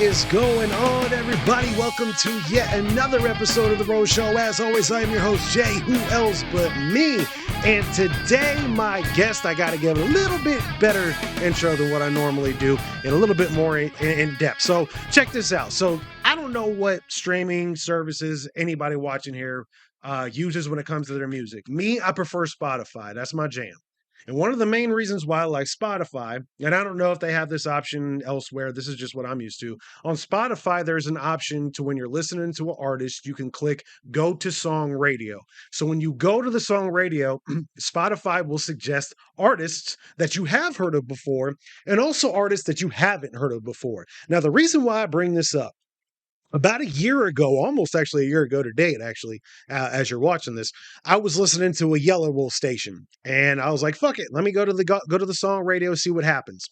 is going on, everybody? Welcome to yet another episode of The Rose Show. As always, I am your host, Jay. Who else but me? And today, my guest, I got to give a little bit better intro than what I normally do and a little bit more in depth. So check this out. So I don't know what streaming services anybody watching here uses when it comes to their music. Me, I prefer Spotify. That's my jam. And one of the main reasons why I like Spotify, and I don't know if they have this option elsewhere, this is just what I'm used to. On Spotify, there's an option to when you're listening to an artist, you can click go to song radio. So when you go to the song radio, Spotify will suggest artists that you have heard of before and also artists that you haven't heard of before. Now, the reason why I bring this up, about a year ago, almost actually a year ago to date, actually, as you're watching this, I was listening to a Yellow Wolf station, and I was like, "Fuck it, let me go to the song radio, see what happens."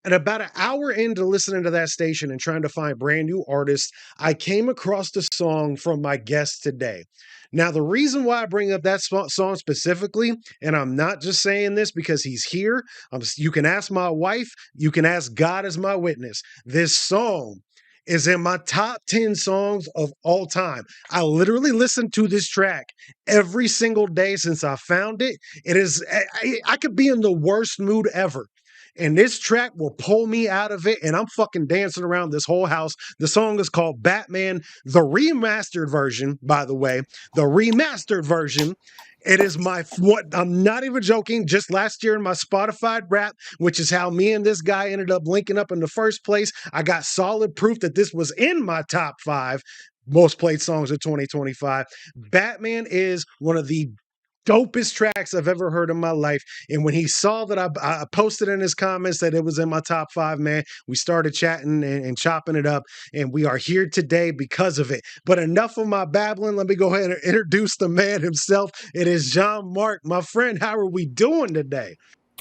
And about an hour into listening to that station and trying to find brand new artists, I came across the song from my guest today. Now, the reason why I bring up that song specifically, and I'm not just saying this because he's here, you can ask my wife, you can ask God as my witness. This song is in my top 10 songs of all time. I literally listen to this track every single day since I found it. It is, I could be in the worst mood ever, and this track will pull me out of it, and I'm fucking dancing around this whole house. The song is called Batman, the remastered version, by the way, the remastered version. It is what I'm not even joking. Just last year in my Spotify rap, which is how me and this guy ended up linking up in the first place, I got solid proof that this was in my top 5 most played songs of 2025. Batman is one of the dopest tracks I've ever heard in my life. And when he saw that I posted in his comments that it was in my top 5, man, we started chatting and chopping it up. And we are here today because of it. But enough of my babbling. Let me go ahead and introduce the man himself. It is an-Marc. My friend, how are we doing today?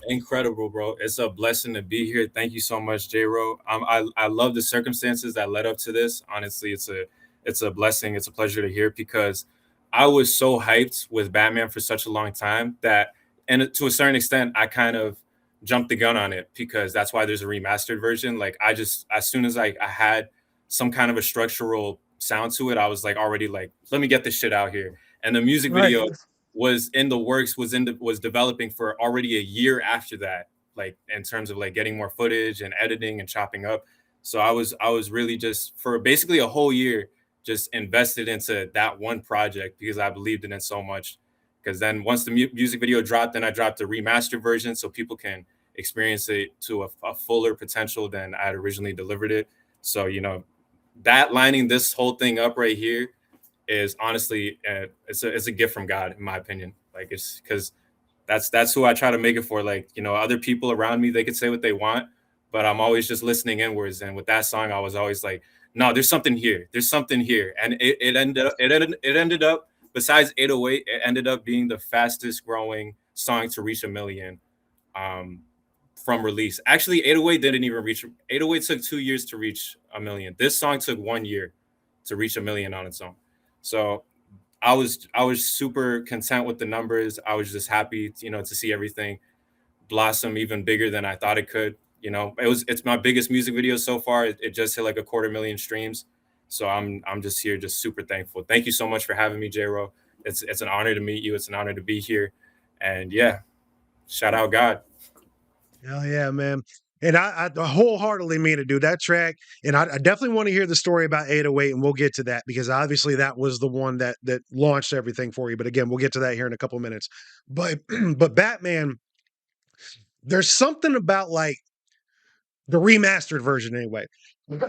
Incredible, bro. It's a blessing to be here. Thank you so much, J-Ro. I love the circumstances that led up to this. Honestly, it's a blessing. It's a pleasure to hear because I was so hyped with Batman for such a long time that, and to a certain extent, I kind of jumped the gun on it because that's why there's a remastered version. Like I just, as soon as I had some kind of a structural sound to it, I was like already like, let me get this shit out here. And the music Right. video was in the works, was developing for already a year after that, like in terms of like getting more footage and editing and chopping up. So I was really just for basically a whole year just invested into that one project because I believed in it so much. Because then once the music video dropped, then I dropped the remastered version so people can experience it to a fuller potential than I had originally delivered it. So that lining this whole thing up right here is honestly it's a gift from God, in my opinion. Like it's because that's who I try to make it for. Like other people around me, they could say what they want, but I'm always just listening inwards. And with that song, I was always like, no, there's something here. There's something here, and it ended up besides 808, it ended up being the fastest growing song to reach a million from release. Actually, 808 didn't even reach. 808 took 2 years to reach a million. This song took 1 year to reach a million on its own. So I was super content with the numbers. I was just happy, to see everything blossom even bigger than I thought it could. It's my biggest music video so far. It just hit like 250,000 streams. So I'm just here, just super thankful. Thank you so much for having me, J-Ro. It's an honor to meet you. It's an honor to be here. And yeah, shout out God. Hell yeah, man. And I wholeheartedly mean to do that track. And I definitely want to hear the story about 808, and we'll get to that because obviously that was the one that launched everything for you. But again, we'll get to that here in a couple of minutes. But but Batman, there's something about like the remastered version anyway.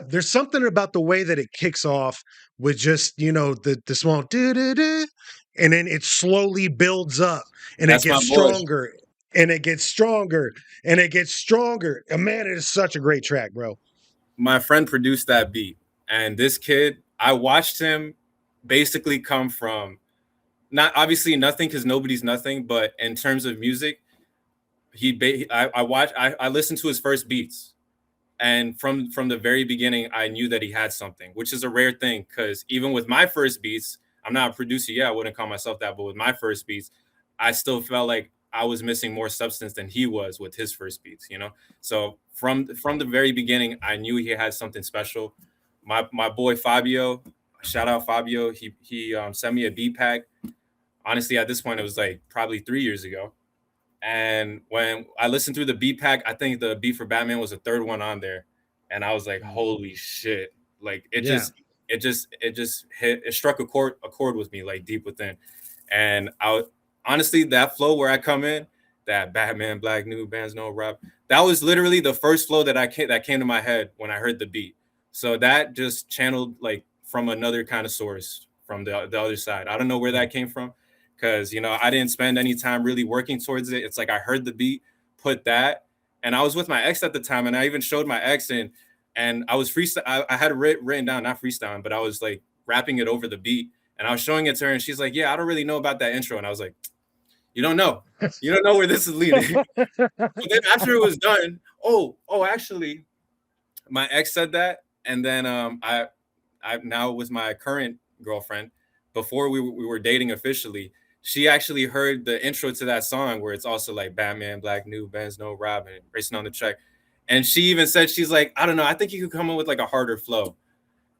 There's something about the way that it kicks off with just, the small do, and then it slowly builds up and it That's my gets boy. stronger and it gets stronger and it gets stronger. And man, it is such a great track, bro. My friend produced that beat. And this kid, I watched him basically come from not obviously nothing because nobody's nothing, but in terms of music, I listened to his first beats. And from the very beginning, I knew that he had something, which is a rare thing because even with my first beats, I'm not a producer yet. I wouldn't call myself that, but with my first beats, I still felt like I was missing more substance than he was with his first beats. So from the very beginning, I knew he had something special. my boy Fabio, shout out Fabio. He sent me a beat pack. Honestly, at this point, it was like probably 3 years ago. And when I listened through the beat pack, I think the beat for Batman was the third one on there, and I was like, "Holy shit!" Like Yeah. it just hit, it struck a chord with me, like deep within. And honestly, that flow where I come in, that Batman Black New Bands No Rap, that was literally the first flow that came to my head when I heard the beat. So that just channeled like from another kind of source from the other side. I don't know where that came from, because I didn't spend any time really working towards it. It's like I heard the beat, put that, and I was with my ex at the time, and I even showed my ex, and I was freestyle. I had it written down, not freestyling, but I was like rapping it over the beat, and I was showing it to her, and she's like, "Yeah, I don't really know about that intro," and I was like, "You don't know, you don't know where this is leading." But then after it was done, actually, my ex said that, and then I now with my current girlfriend, before we were dating officially, she actually heard the intro to that song where it's also like Batman, Black New Benz, No Robin, racing on the track. And she even said, she's like, I don't know, I think you could come up with like a harder flow.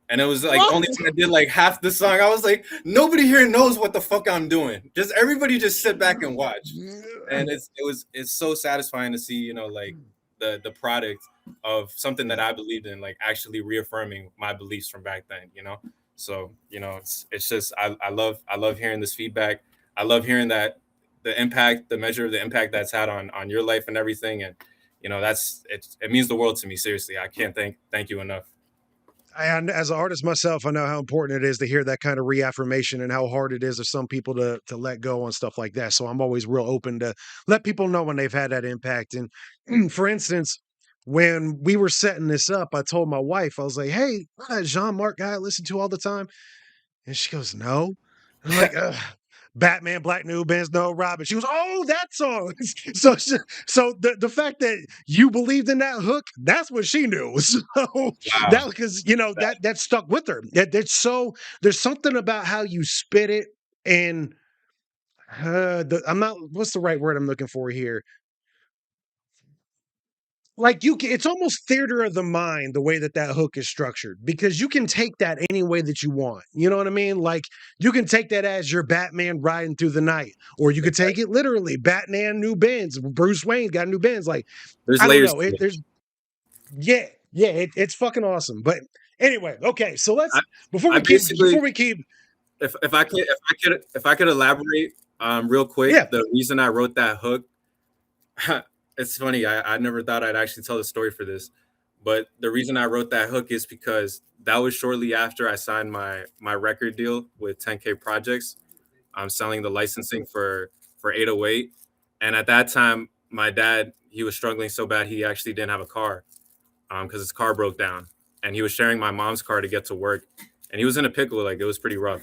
And it was like only when I did like half the song, I was like, nobody here knows what the fuck I'm doing. Just everybody just sit back and watch. And it's so satisfying to see, like the product of something that I believed in, like actually reaffirming my beliefs from back then. So, it's just I love hearing this feedback. I love hearing that the measure of the impact that's had on your life and everything. And it means the world to me. Seriously, I can't thank you enough. And as an artist myself, I know how important it is to hear that kind of reaffirmation and how hard it is for some people to let go on stuff like that. So I'm always real open to let people know when they've had that impact. And for instance, when we were setting this up, I told my wife, I was like, "Hey, that an-Marc guy I listen to all the time." And she goes, "No." And I'm like, "Ugh. Batman, Black New Bands, No Robin." She goes, "Oh, that song." So, so the fact that you believed in that hook, that's what she knew. So Wow. that because that stuck with her. That's so there's something about how you spit it, and I'm not. What's the right word I'm looking for here? Like it's almost theater of the mind the way that hook is structured, because you can take that any way that you want. You know what I mean? Like you can take that as your Batman riding through the night, or you could take it literally. Batman new Benz, Bruce Wayne got new Benz. Like There's I don't layers know. to it. It's fucking awesome. But anyway, okay. So let's I, before I we keep before basically, we keep if I could elaborate real quick, yeah. the reason I wrote that hook, it's funny. I never thought I'd actually tell the story for this, but the reason I wrote that hook is because that was shortly after I signed my record deal with 10K Projects. I'm selling the licensing for 808, and at that time, my dad, he was struggling so bad he actually didn't have a car, because his car broke down, and he was sharing my mom's car to get to work, and he was in a pickle. Like it was pretty rough.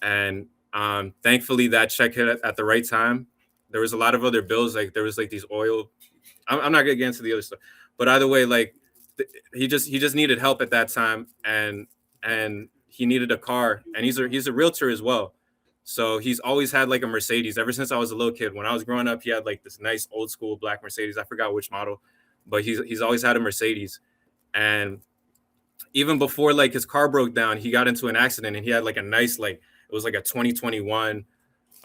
And thankfully that check hit at the right time. There was a lot of other bills, like there was like these oil. I'm not gonna get into the other stuff, but either way, like he just needed help at that time, and he needed a car, and he's a realtor as well. So he's always had like a Mercedes ever since I was a little kid. When I was growing up, he had like this nice old school black Mercedes. I forgot which model, but he's always had a Mercedes. And even before like his car broke down, he got into an accident, and he had like a nice, like it was like a 2021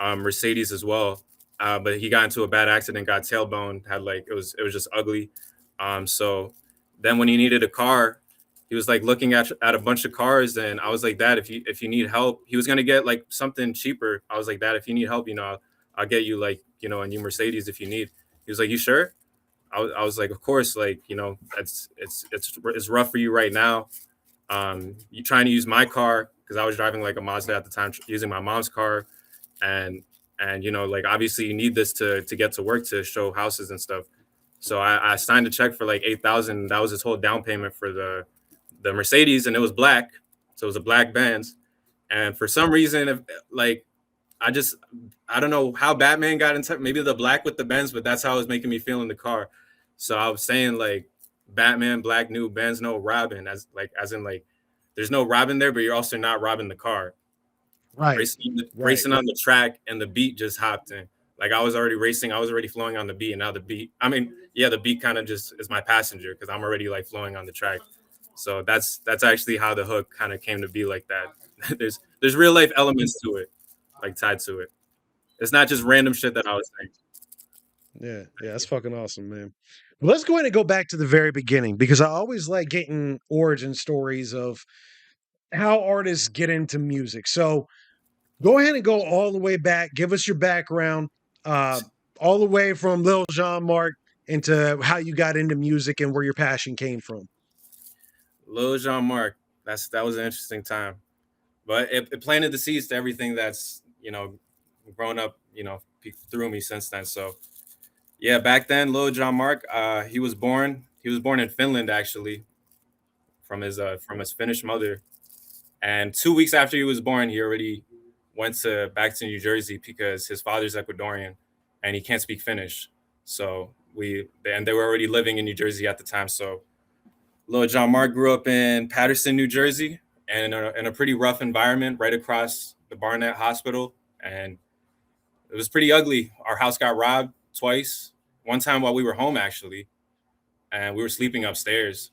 Mercedes as well. But he got into a bad accident, got tailbone, had like it was just ugly. So then when he needed a car, he was like looking at a bunch of cars, and I was like, "Dad, if you need help," he was gonna get like something cheaper. I was like, "Dad, if you need help, I'll get you like a new Mercedes if you need." He was like, "You sure?" I was like, "Of course, like it's rough for you right now. You trying to use my car, because I was driving like a Mazda at the time, using my mom's car, and like obviously you need this to get to work, to show houses and stuff." So I signed a check for like 8,000. That was his whole down payment for the Mercedes, and it was black, so it was a black Benz. And for some reason, if like I don't know how Batman got into maybe the black with the Benz, but that's how it was making me feel in the car. So I was saying like Batman, black new Benz, no Robin, as in like there's no Robin there, but you're also not robbing the car. Right. Right. Racing on the track, and the beat just hopped in. Like I was already racing, I was already flowing on the beat, and now the beat. I mean, yeah, the beat kind of just is my passenger, because I'm already like flowing on the track. So that's actually how the hook kind of came to be like that. There's real life elements to it, like tied to it. It's not just random shit that I was saying. Yeah, yeah, that's fucking awesome, man. Well, let's go ahead and go back to the very beginning because I always like getting origin stories of how artists get into music. So go ahead and go all the way back. Give us your background, uh, all the way from Lil Jean-Marc into how you got into music and where your passion came from. Lil Jean-Marc, that was an interesting time, but it planted the seeds to everything that's grown up through me since then. So yeah, back then, Lil Jean-Marc, he was born in Finland actually, from his Finnish mother. And 2 weeks after he was born, he already went to back to New Jersey because his father's Ecuadorian and he can't speak Finnish. So they were already living in New Jersey at the time. So Lil Jean-Marc grew up in Paterson, New Jersey, and in a pretty rough environment right across the Barnett Hospital. And it was pretty ugly. Our house got robbed twice. One time while we were home, actually, and we were sleeping upstairs.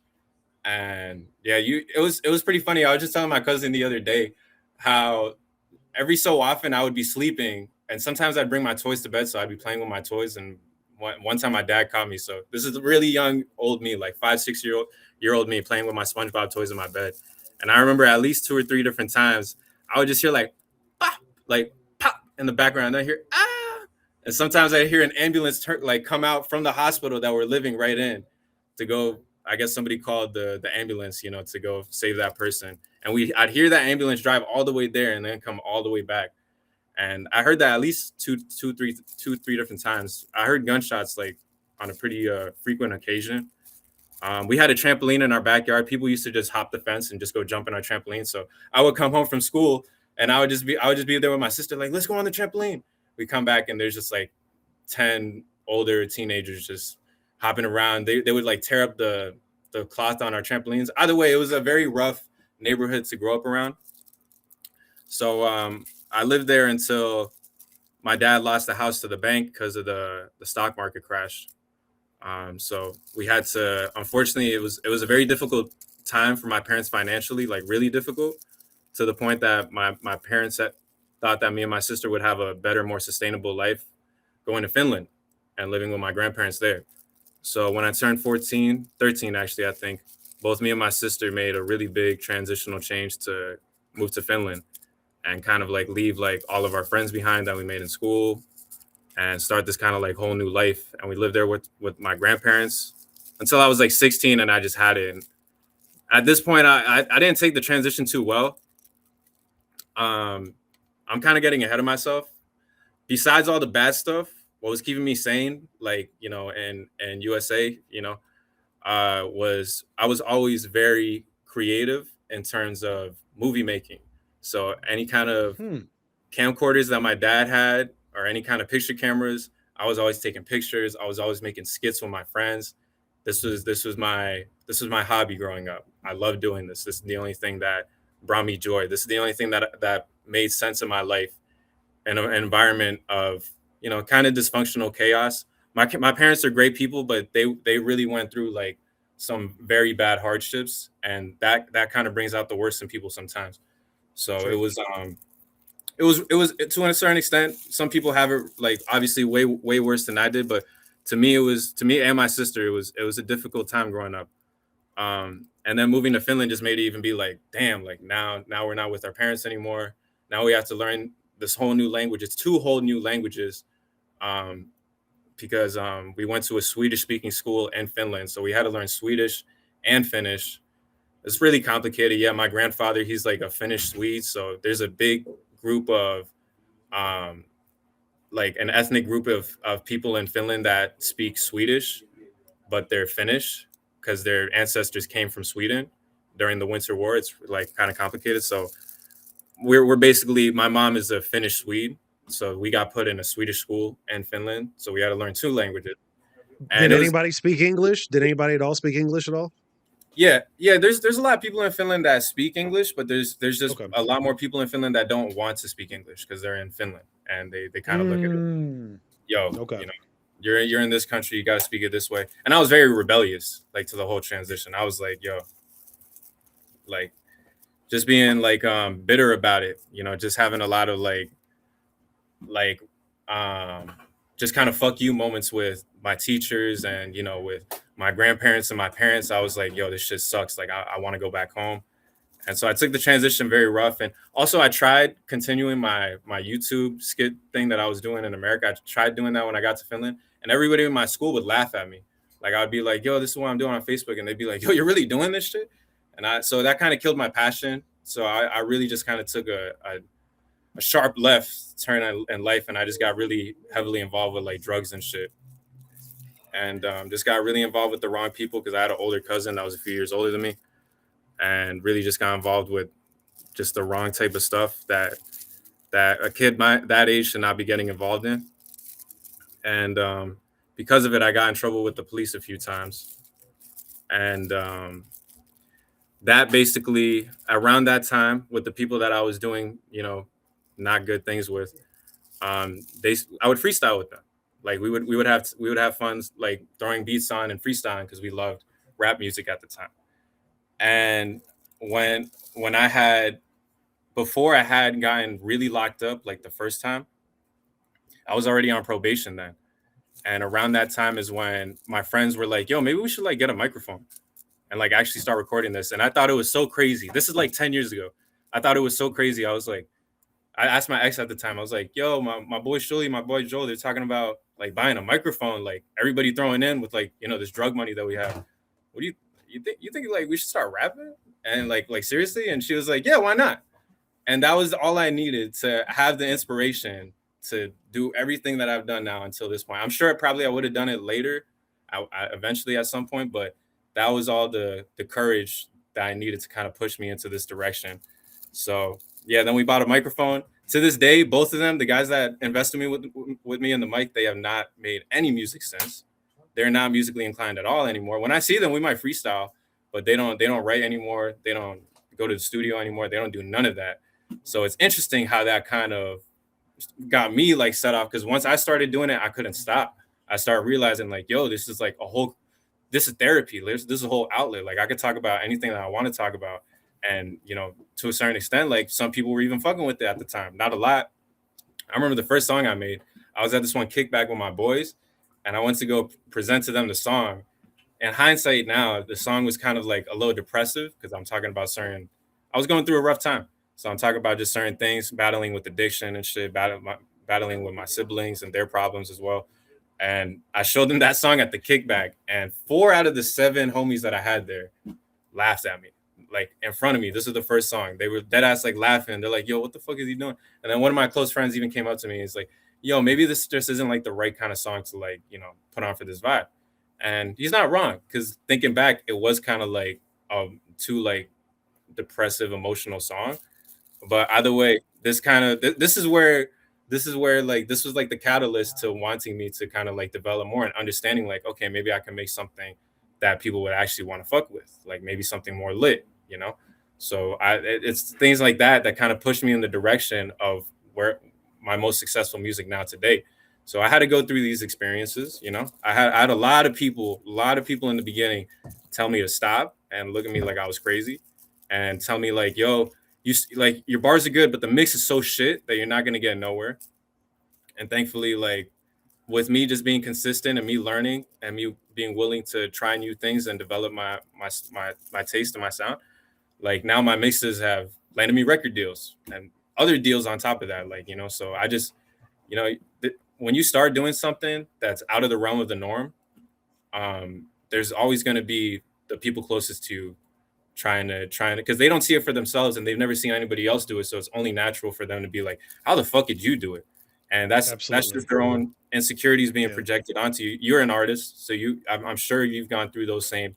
And yeah, it was pretty funny. I was just telling my cousin the other day how every so often I would be sleeping, and sometimes I'd bring my toys to bed, so I'd be playing with my toys. And one time my dad caught me. So this is really young, old me, like 5, 6 year old me playing with my SpongeBob toys in my bed. And I remember at least 2 or 3 different times I would just hear pop, like pop in the background. I hear ah, and sometimes I hear an ambulance come out from the hospital that we're living right in to go. I guess somebody called the ambulance, to go save that person. And I'd hear that ambulance drive all the way there and then come all the way back. And I heard that at least three different times. I heard gunshots like on a pretty frequent occasion. We had a trampoline in our backyard. People used to just hop the fence and just go jump in our trampoline. So I would come home from school and I would just be there with my sister, like, let's go on the trampoline. We come back and there's just like 10 older teenagers just hopping around. They would like tear up the cloth on our trampolines. Either way, it was a very rough neighborhood to grow up around. So I lived there until my dad lost the house to the bank because of the stock market crash. So we had to, unfortunately, it was a very difficult time for my parents financially, like really difficult, to the point that my parents thought that me and my sister would have a better, more sustainable life going to Finland and living with my grandparents there. So when I turned 14, 13, actually, I think both me and my sister made a really big transitional change to move to Finland and kind of like leave like all of our friends behind that we made in school and start this kind of like whole new life. And we lived there with my grandparents until I was like 16 and I just had it. And at this point, I didn't take the transition too well. I'm kind of getting ahead of myself. Besides all the bad stuff, what was keeping me sane, like, in USA, was I was always very creative in terms of movie making. So any kind of Hmm. camcorders that my dad had or any kind of picture cameras, I was always taking pictures. I was always making skits with my friends. This was my hobby growing up. I loved doing this. This is the only thing that brought me joy. This is the only thing that made sense in my life in an environment of kind of dysfunctional chaos. My parents are great people, but they really went through like some very bad hardships, and that kind of brings out the worst in people sometimes. So Sure. it was to a certain extent. Some people have it like obviously way worse than I did, but to me and my sister it was a difficult time growing up. And then moving to Finland just made it even be like, damn, like now we're not with our parents anymore. Now we have to learn this whole new language. It's two whole new languages. Um, because we went to a Swedish speaking school in Finland. So we had to learn Swedish and Finnish. It's really complicated. Yeah, my grandfather, he's like a Finnish Swede. So there's a big group of um, like an ethnic group of people in Finland that speak Swedish, but they're Finnish because their ancestors came from Sweden during the Winter War. It's like kind of complicated. So we're basically, my mom is a Finnish Swede. So we got put in a Swedish school in Finland. So we had to learn two languages. Did And it was anybody speak English? Did anybody at all speak English at all? yeah, there's a lot of people in Finland that speak English, but there's just Okay. a lot more people in Finland that don't want to speak English because they're in Finland and they kind of look at it, Mm, yo, okay. you're in this country, you got to speak it this way. And I was very rebellious like to the whole transition. I was like, yo, like just being like bitter about it, you know, just having a lot of like um just kind of fuck you moments with my teachers and you know with my grandparents and my parents. I was like, yo, this shit sucks. Like I want to go back home. And so I took the transition very rough. And also I tried continuing my YouTube skit thing that I was doing in America. I tried doing that when I got to Finland, and everybody in my school would laugh at me. Like I'd be like, yo, this is what I'm doing on Facebook. And they'd be like, yo, you're really doing this shit? And so that kind of killed my passion. So I really just kind of took a sharp left turn in life, and I just got really heavily involved with like drugs and shit. And just got really involved with the wrong people because I had an older cousin that was a few years older than me, and really just got involved with just the wrong type of stuff that a kid that age should not be getting involved in. And because of it, I got in trouble with the police a few times. And that basically around that time with the people that I was doing, you know, not good things with, I would freestyle with them. Like we would have fun like throwing beats on and freestyling because we loved rap music at the time. And when I had before I had gotten really locked up like the first time, I was already on probation then. And around that time is when my friends were like, yo, maybe we should like get a microphone and like actually start recording this. And I thought it was so crazy. This is like 10 years ago. I thought it was so crazy. I was like, I asked my ex at the time, I was like, yo, my boy Shuli, my boy Joel, they're talking about like buying a microphone, like everybody throwing in with like, you know, this drug money that we have. What do you think like we should start rapping? And like seriously? And she was like, yeah, why not? And that was all I needed to have the inspiration to do everything that I've done now until this point. I'm sure probably I would have done it later, I eventually at some point, but that was all the courage that I needed to kind of push me into this direction. So yeah, then we bought a microphone. To this day, both of them, the guys that invested me with me in the mic, they have not made any music since. They're not musically inclined at all anymore. When I see them, we might freestyle, but they don't write anymore. They don't go to the studio anymore. They don't do none of that. So it's interesting how that kind of got me like set off because once I started doing it, I couldn't stop. I started realizing like, yo, this is like this is therapy. This is a whole outlet. Like I could talk about anything that I want to talk about. And, you know, to a certain extent, like some people were even fucking with it at the time. Not a lot. I remember the first song I made, I was at this one kickback with my boys and I went to go present to them the song. In hindsight now, the song was kind of like a little depressive because I'm talking about I was going through a rough time. So I'm talking about just certain things, battling with addiction and shit, battling with my siblings and their problems as well. And I showed them that song at the kickback, and 4 out of the 7 homies that I had there laughed at me, like in front of me. This is the first song. They were dead ass like laughing. They're like, yo, what the fuck is he doing? And then one of my close friends even came up to me and he's like, yo, maybe this just isn't like the right kind of song to like, you know, put on for this vibe. And he's not wrong, because thinking back, it was kind of like too like depressive, emotional song. But either way, this is where like this was like the catalyst to wanting me to kind of like develop more and understanding like, okay, maybe I can make something that people would actually want to fuck with, like maybe something more lit, you know. So it's things like that kind of pushed me in the direction of where my most successful music now today. So I had to go through these experiences, you know. I had a lot of people in the beginning tell me to stop and look at me like I was crazy and tell me like, yo, like your bars are good, but the mix is so shit that you're not gonna get nowhere. And thankfully, like with me just being consistent and me learning and me being willing to try new things and develop my taste and my sound, like now my mixes have landed me record deals and other deals on top of that. Like, you know, so I just, you know, when you start doing something that's out of the realm of the norm, there's always going to be the people closest to you trying to because they don't see it for themselves and they've never seen anybody else do it, so it's only natural for them to be like, how the fuck did you do it? And that's just their own insecurities being projected onto you. You're an artist, so I'm sure you've gone through those same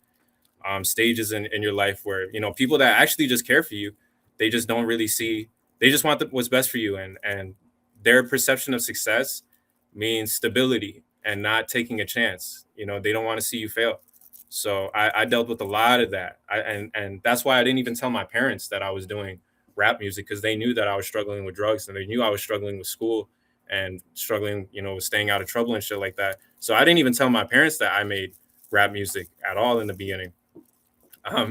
stages in your life where, you know, people that actually just care for you, they just don't really see, they just want what's best for you, and their perception of success means stability and not taking a chance. You know, they don't want to see you fail. So I dealt with a lot of that. And that's why I didn't even tell my parents that I was doing rap music, because they knew that I was struggling with drugs and they knew I was struggling with school and struggling, you know, with staying out of trouble and shit like that. So I didn't even tell my parents that I made rap music at all in the beginning.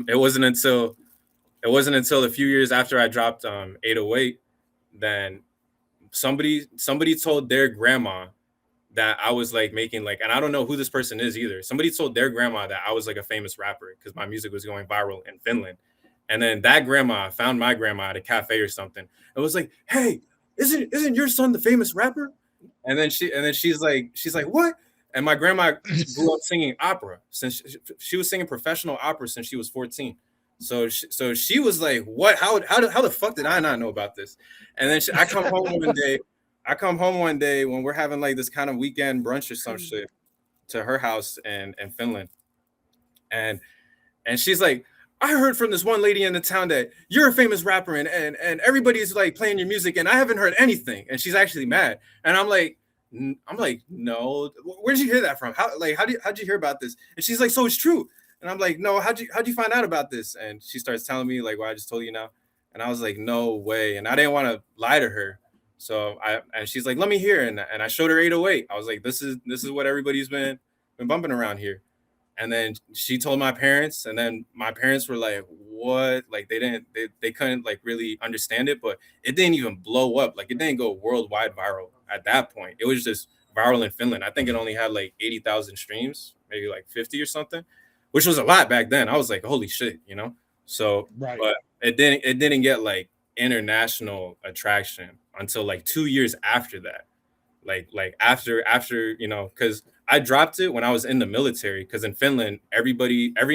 It wasn't until it wasn't until a few years after I dropped 808, then somebody told their grandma that I was like making like, and I don't know who this person is either. Somebody told their grandma that I was like a famous rapper because my music was going viral in Finland. And then that grandma found my grandma at a cafe or something. And was like, "Hey, isn't your son the famous rapper?" And then she's like, "What?" And my grandma grew up singing opera since she was singing professional opera since she was 14. So she was like, "What? How the fuck did I not know about this?" And then I come home one day. I come home one day when we're having like this kind of weekend brunch or some shit to her house in Finland, and she's like, "I heard from this one lady in the town that you're a famous rapper and everybody's like playing your music and I haven't heard anything." And she's actually mad. And I'm like, "No, where did you hear that from? How'd you hear about this?" And she's like, "So it's true." And I'm like, "No, how'd you find out about this?" And she starts telling me like, "Well, I just told you now." And I was like, "No way." And I didn't want to lie to her. And she's like, "Let me hear." And I showed her 808. I was like, this is what everybody's been bumping around here. And then she told my parents, and then my parents were like, "What?" Like they couldn't like really understand it, but it didn't even blow up. Like it didn't go worldwide viral at that point. It was just viral in Finland. I think it only had like 80,000 streams, maybe like 50 or something, which was a lot back then. I was like, "Holy shit," you know? So, Right. but it didn't get like international attraction until like 2 years after that. Like after because I dropped it when I was in the military. Because in Finland, every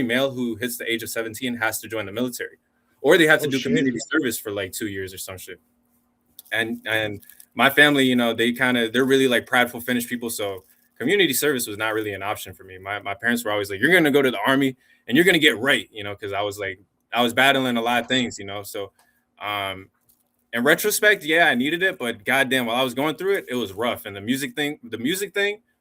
male who hits the age of 17 has to join the military, or they have to Oh do shit. community service for like 2 years or some shit. And my family, they're really like prideful Finnish people, so community service was not really an option for me. My parents were always like, "You're gonna go to the army and you're gonna get right," because I was battling a lot of things. So um in retrospect, yeah, I needed it, but goddamn, while I was going through it, it was rough. And the music thing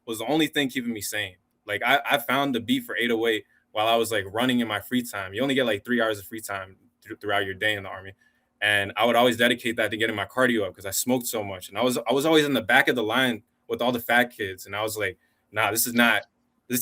was the only thing keeping me sane. Like I found the beat for 808 while I was like running in my free time. You only get like 3 hours of free time throughout your day in the army. And I would always dedicate that to getting my cardio up because I smoked so much. And I was always in the back of the line with all the fat kids. And I was like, nah, this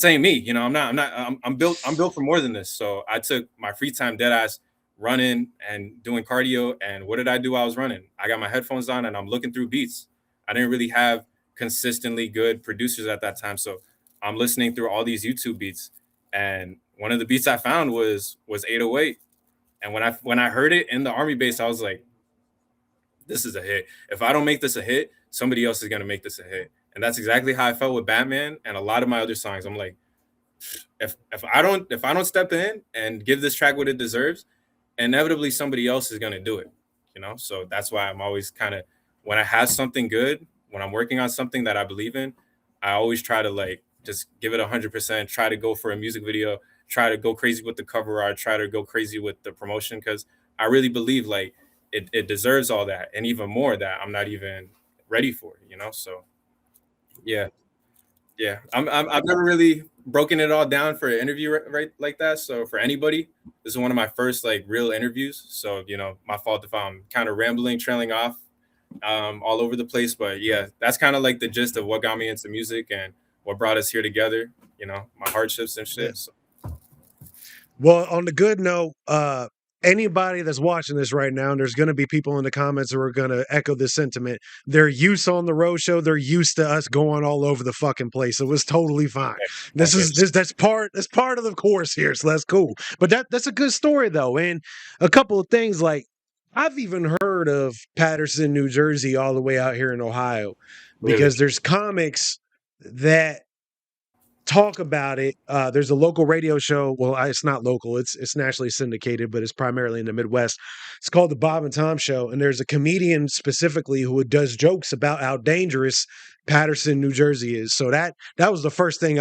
ain't me. I'm built for more than this. So I took my free time dead ass running and doing cardio. And what did I do while I was running? I got my headphones on and I'm looking through beats. I didn't really have consistently good producers at that time. So I'm listening through all these YouTube beats. And one of the beats I found was 808. And when I heard it in the army base, I was like, this is a hit. If I don't make this a hit, somebody else is gonna make this a hit. And that's exactly how I felt with Batman and a lot of my other songs. I'm like, if I don't step in and give this track what it deserves, inevitably somebody else is gonna do it. So that's why I'm always kind of, when I have something good, when I'm working on something that I believe in, I always try to like just give it 100%. Try to go for a music video. Try to go crazy with the cover art. Try to go crazy with the promotion because I really believe like it deserves all that and even more that I'm not even ready for. So yeah, yeah. I've never really broken it all down for an interview right like that. So for anybody, this is one of my first like real interviews. So my fault if I'm kind of rambling, trailing off all over the place. But yeah, that's kind of like the gist of what got me into music and what brought us here together. My hardships and Yeah. shit. So, Well, on the good note, anybody that's watching this right now, and there's going to be people in the comments who are going to echo this sentiment. They're used on the road show. They're used to us going all over the fucking place. It was totally fine. This okay. is this that's part of the course here, so that's cool. But that's a good story though, and a couple of things like I've even heard of Patterson, New Jersey, all the way out here in Ohio, Really? because there's comics that talk about it. There's a local radio show. Well, it's not local. It's nationally syndicated, but it's primarily in the Midwest. It's called the Bob and Tom Show, and there's a comedian specifically who does jokes about how dangerous Patterson, New Jersey is. So that was the first thing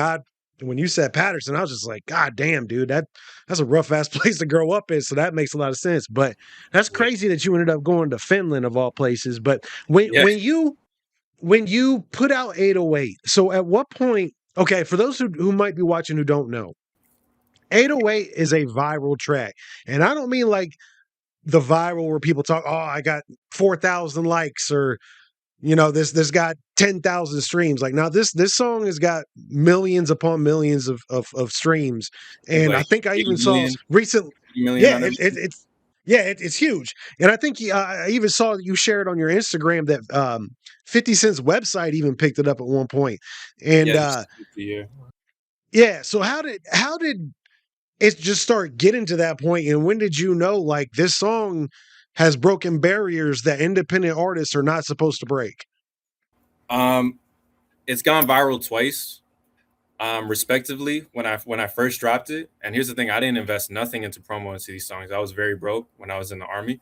when you said Patterson, I was just like, God damn, dude, that's a rough ass place to grow up in. So that makes a lot of sense. But that's Yeah. crazy that you ended up going to Finland of all places. But when Yeah. when you when you put out 808, so at what point, okay, for those who might be watching who don't know, 808 is a viral track. And I don't mean like the viral where people talk, oh, I got 4,000 likes or this got 10,000 streams. Like now this song has got millions upon millions of streams. And I Like think I 80 even saw million, recent 80 million yeah, on it, everything. it, it's Yeah, it's huge. And I think I even saw you shared on your Instagram that 50 Cent's website even picked it up at one point. And Yeah, just yeah. yeah, so how did it just start getting to that point? And when did you know like this song has broken barriers that independent artists are not supposed to break? Um, it's gone viral twice, respectively. When I first dropped it, and here's the thing: I didn't invest nothing into promo into these songs. I was very broke when I was in the army,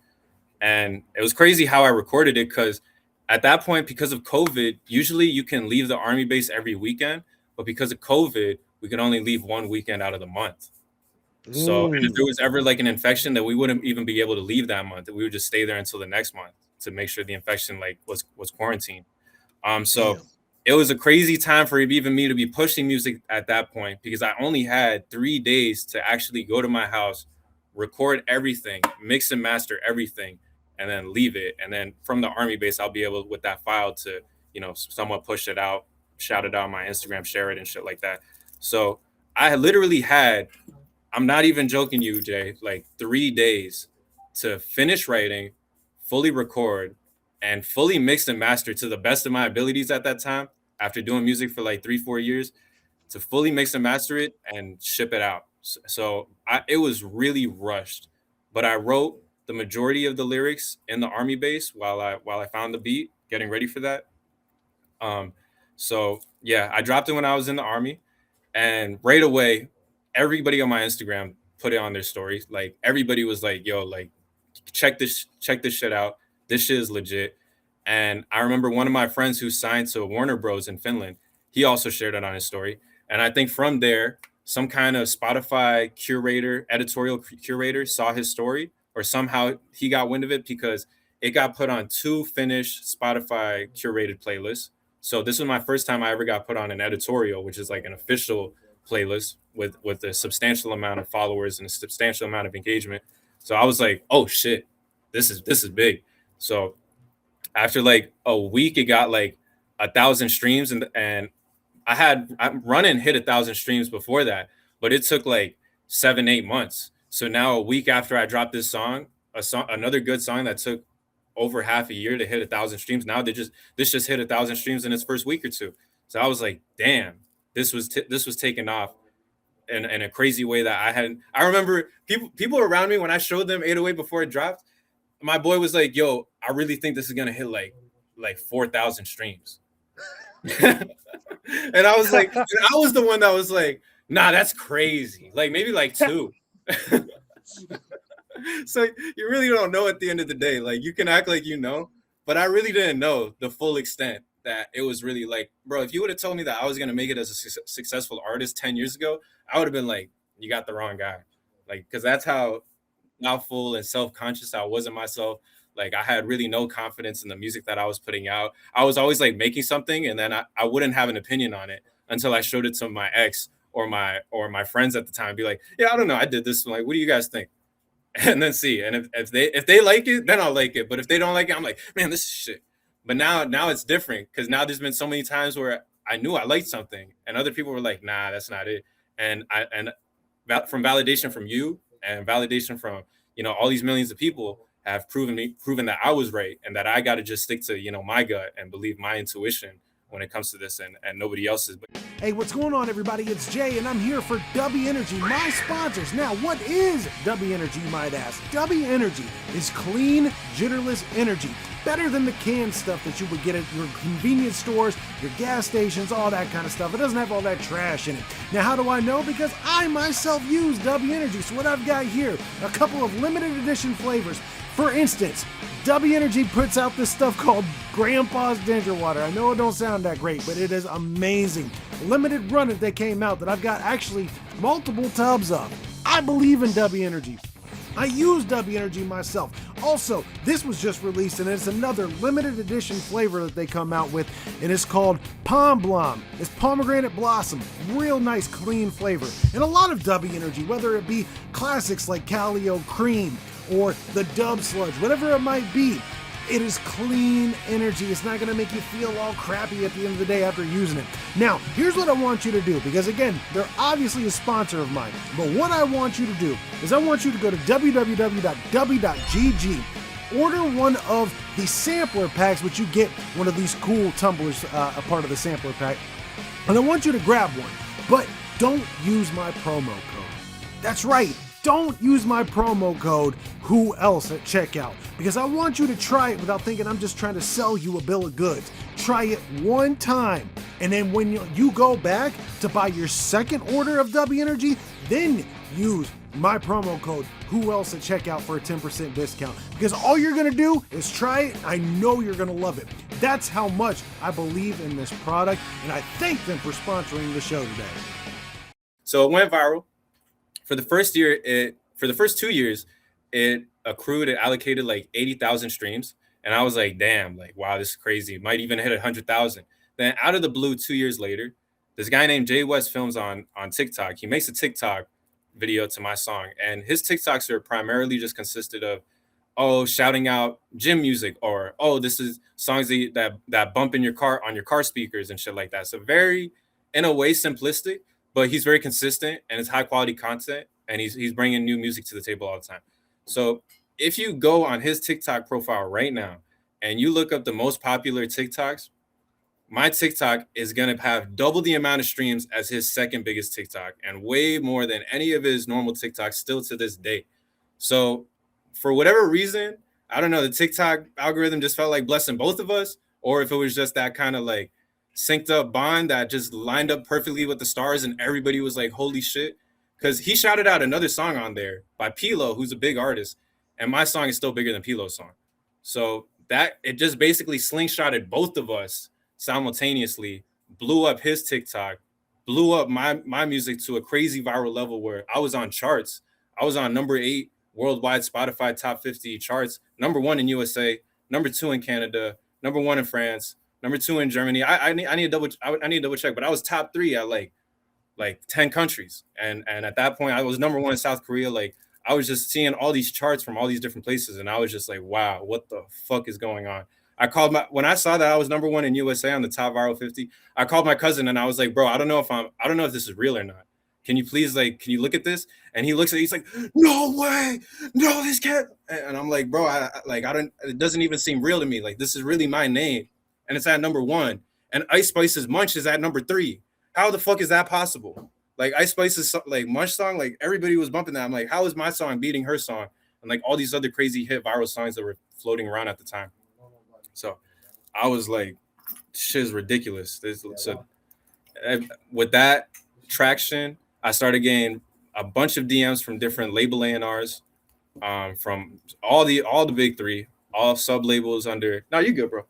and it was crazy how I recorded it because at that point, because of COVID, usually you can leave the army base every weekend, but because of COVID, we could only leave one weekend out of the month. So, and if Mm, there was ever like an infection that we wouldn't even be able to leave that month, we would just stay there until the next month to make sure the infection like was quarantined. So damn. it was a crazy time for even me to be pushing music at that point because I only had 3 days to actually go to my house, record everything, mix and master everything, and then leave it. And then from the army base, I'll be able with that file to, somewhat push it out, shout it out on my Instagram, share it and shit like that. So I literally had, I'm not even joking you, Jay, like 3 days to finish writing, fully record, and fully mix and master to the best of my abilities at that time, after doing music for like 3, 4 years, to fully mix and master it and ship it out. It was really rushed, but I wrote the majority of the lyrics in the army base while I found the beat, getting ready for that. Um, so yeah, I dropped it when I was in the army, and right away, everybody on my Instagram put it on their stories. Like everybody was like, "Yo, like check this shit out. This shit is legit." And I remember one of my friends who signed to Warner Bros in Finland, he also shared it on his story. And I think from there, some kind of Spotify curator, editorial curator saw his story, or somehow he got wind of it because it got put on two Finnish Spotify curated playlists. So this was my first time I ever got put on an editorial, which is like an official playlist with a substantial amount of followers and a substantial amount of engagement. So I was like, oh shit, this is big. So after like a week, it got like 1,000 streams, and I run and hit 1,000 streams before that, but it took like 7, 8 months. So now a week after I dropped another good song that took over half a year to hit 1,000 streams. Now this just hit 1,000 streams in its first week or two. So I was like, damn, this was taking off in a crazy way that I hadn't. I remember people around me when I showed them 808 before it dropped. My boy was like, "Yo, I really think this is gonna hit like 4,000 streams," and I was like, and I was the one that was like, "Nah, that's crazy. Like maybe like two." So you really don't know at the end of the day. Like you can act like you know, but I really didn't know the full extent that it was really like, bro. If you would have told me that I was gonna make it as a successful artist 10 years ago, I would have been like, "You got the wrong guy," like because that's how doubtful and self-conscious I was in myself. Like I had really no confidence in the music that I was putting out. I was always like making something and then I wouldn't have an opinion on it until I showed it to my ex or my friends at the time. Be like, yeah, I don't know, I did this. I'm like, what do you guys think? And then see. And if they like it, then I'll like it. But if they don't like it, I'm like, man, this is shit. But now it's different because now there's been so many times where I knew I liked something and other people were like, nah, that's not it. And from validation from you and validation from all these millions of people have proven that I was right and that I got to just stick to my gut and believe my intuition when it comes to this and nobody else's. Hey, what's going on, everybody? It's Jay, and I'm here for W Energy, my sponsors. Now, what is W Energy, you might ask? W Energy is clean, jitterless energy. Better than the canned stuff that you would get at your convenience stores, your gas stations, all that kind of stuff. It doesn't have all that trash in it. Now, how do I know? Because I myself use W Energy. So what I've got here, a couple of limited edition flavors. For instance, W Energy puts out this stuff called Grandpa's Ginger Water. I know it don't sound that great, but it is amazing. Limited run that they came out that I've got actually multiple tubs of. I believe in W Energy. I use W Energy myself. Also, this was just released and it's another limited edition flavor that they come out with, and it's called Pom Blom. It's pomegranate blossom. Real nice, clean flavor. And a lot of W Energy, whether it be classics like Calio Cream or the Dub Sludge, whatever it might be, It is clean energy. It's not going to make you feel all crappy at the end of the day after using it. Now, here's what I want you to do, because again, they're obviously a sponsor of mine. But what I want you to do is I want you to go to www.w.gg, order one of the sampler packs, which you get one of these cool tumblers, a part of the sampler pack. And I want you to grab one, but don't use my promo code. That's right. Don't use my promo code who else at checkout, because I want you to try it without thinking I'm just trying to sell you a bill of goods. Try it one time, and then when you go back to buy your second order of W Energy, then use my promo code who else at checkout for a 10% discount, because all you're gonna do is try it. I know you're gonna love it. That's how much I believe in this product, and I thank them for sponsoring the show today. So it went viral. For the first 2 years, it allocated like 80,000 streams. And I was like, damn, like, wow, this is crazy. It might even hit 100,000. Then out of the blue, 2 years later, this guy named Jay West films on TikTok. He makes a TikTok video to my song. And his TikToks are primarily just consisted of, shouting out gym music, or, this is songs that bump in your car on your car speakers and shit like that. So very, in a way, simplistic. But he's very consistent, and it's high quality content, and he's bringing new music to the table all the time. So if you go on his TikTok profile right now and you look up the most popular TikToks, my TikTok is going to have double the amount of streams as his second biggest TikTok, and way more than any of his normal TikToks still to this day. So for whatever reason, I don't know, the TikTok algorithm just felt like blessing both of us, or if it was just that kind of like synced up bond that just lined up perfectly with the stars, and everybody was like, holy shit. Because he shouted out another song on there by Pilo, who's a big artist, and my song is still bigger than Pilo's song. So that it just basically slingshotted both of us simultaneously, blew up his TikTok, blew up my music to a crazy viral level where I was on charts. I was on number 8 worldwide Spotify top 50 charts, number 1 in USA, number 2 in Canada, number 1 in France, number 2 in Germany. I need to double check, but I was top 3 at like 10 countries. And at that point, I was number 1 in South Korea. Like, I was just seeing all these charts from all these different places, and I was just like, wow, what the fuck is going on? When I saw that I was number 1 in USA on the top viral 50, I called my cousin and I was like, bro, I don't know if this is real or not. Can you please, can you look at this? And he looks at it, he's like, no way, no, this can't. And I'm like, bro, it doesn't even seem real to me. Like, this is really my name, and it's at number 1. And Ice Spice's Munch is at number 3. How the fuck is that possible? Like, Ice Spice's like Munch song, like everybody was bumping that. I'm like, how is my song beating her song? And like all these other crazy hit viral songs that were floating around at the time. So I was like, shit is ridiculous. With that traction, I started getting a bunch of DMs from different label A&Rs, from all the big 3, all sub labels under. No, you good, bro.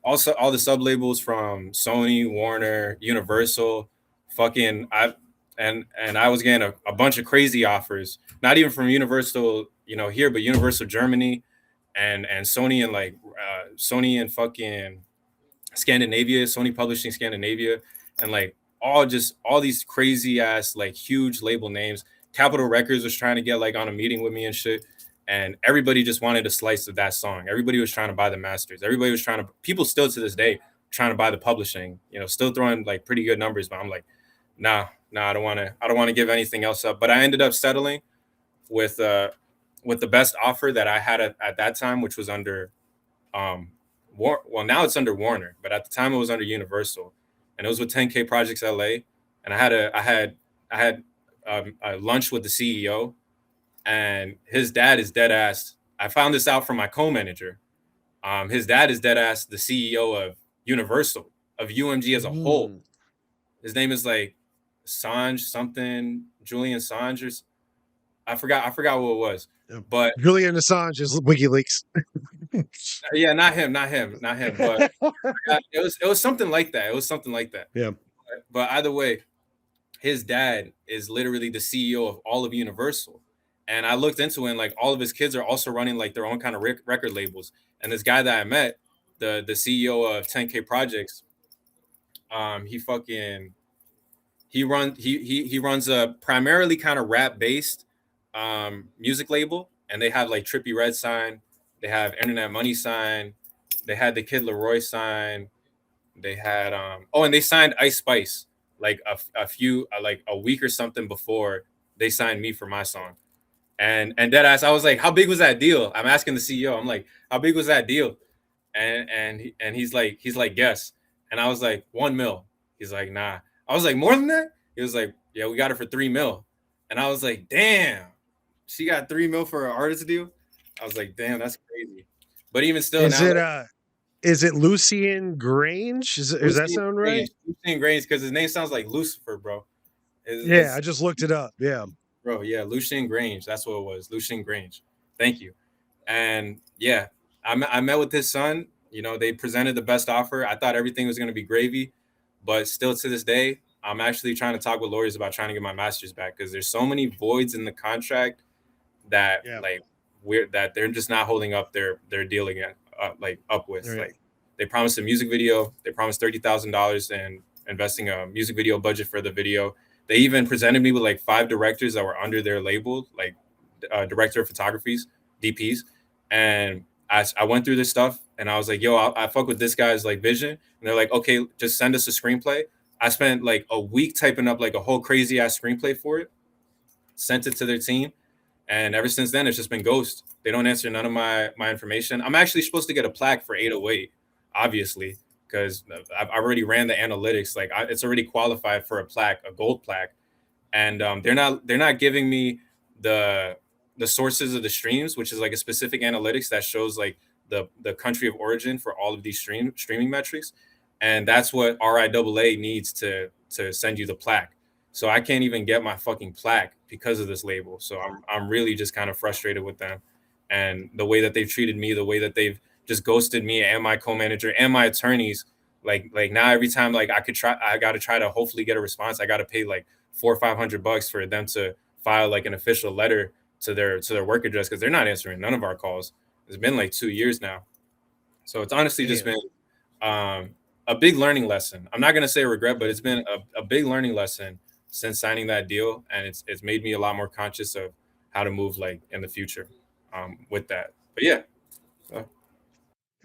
Also, all the sub labels from Sony, Warner, Universal, I was getting a bunch of crazy offers. Not even from Universal, here, but Universal Germany, and Sony, and Sony and fucking Scandinavia, Sony Publishing Scandinavia, and like all these crazy ass like huge label names. Capitol Records was trying to get like on a meeting with me and shit. And everybody just wanted a slice of that song. Everybody was trying to buy the masters. Everybody was people still to this day trying to buy the publishing, still throwing like pretty good numbers. But I'm like, nah, I don't want to give anything else up. But I ended up settling with the best offer that I had at that time, which was under, now it's under Warner, but at the time it was under Universal, and it was with 10K Projects LA. And I had a lunch with the CEO. And his dad is dead ass. I found this out from my co-manager. His dad is dead ass the CEO of Universal, of UMG as a whole. His name is like Sanj something, Julian Sanj, or I forgot what it was. But Julian Assange is WikiLeaks. Yeah, not him. But it was something like that. Yeah. But either way, his dad is literally the CEO of all of Universal. And I looked into it, and like all of his kids are also running like their own kind of record labels. And this guy that I met, the CEO of 10K Projects, he runs a primarily kind of rap based music label, and they have like Trippie Red Sign, They have Internet Money signed. They had the Kid Leroy signed. They had oh, and they signed Ice Spice like a few like a week or something before they signed me for my song. And that ass, I was like, how big was that deal? I'm asking the CEO. I'm like, how big was that deal? And he's like, guess. And I was like, 1 mil. He's like, nah. I was like, more than that? He was like, yeah, we got it for 3 mil. And I was like, damn, she got 3 mil for an artist deal. I was like, damn, that's crazy. But even still, Is now it like Lucian Grange? Does that Lucian sound right? Grange, Lucian Grange, because his name sounds like Lucifer, bro. Yeah, I It's just looked it up. Yeah. bro, yeah, Lucian Grange. That's what it was. Lucian Grange. Thank you. And yeah, I met with his son. You know, they presented the best offer. I thought everything was going to be gravy, but still to this day, I'm actually trying to talk with lawyers about trying to get my master's back because there's so many voids in the contract that Yeah. like that they're just not holding up their deal again, like up with. Right. Like they promised a music video, they promised $30,000 and investing a music video budget for the video. They even presented me with like 5 directors that were under their label, like director of photographies, DPs, and I went through this stuff and I was like, yo, I fuck with this guy's like vision, and they're like, okay, just send us a screenplay. I spent like a week typing up like a whole crazy ass screenplay for it, sent it to their team, and ever since then, it's just been ghost. They don't answer none of my information. I'm actually supposed to get a plaque for 808, obviously, because I've already ran the analytics. Like it's already qualified for a plaque, a gold plaque, and they're not giving me the the sources of the streams, which is like a specific analytics that shows like the country of origin for all of these streaming metrics, and that's what RIAA needs to send you the plaque. So I can't even get my fucking plaque because of this label. So I'm really just kind of frustrated with them and the way that they've treated me, the way that they've just ghosted me and my co-manager and my attorneys. Like now every time like I got to try to hopefully get a response. I got to pay like 400 or 500 bucks for them to file like an official letter to their work address because they're not answering none of our calls. It's been like 2 years now. So it's honestly just Damn. been um, a big learning lesson. I'm not gonna say regret, but it's been a big learning lesson since signing that deal, and it's made me a lot more conscious of how to move like in the future with that. But yeah, so, It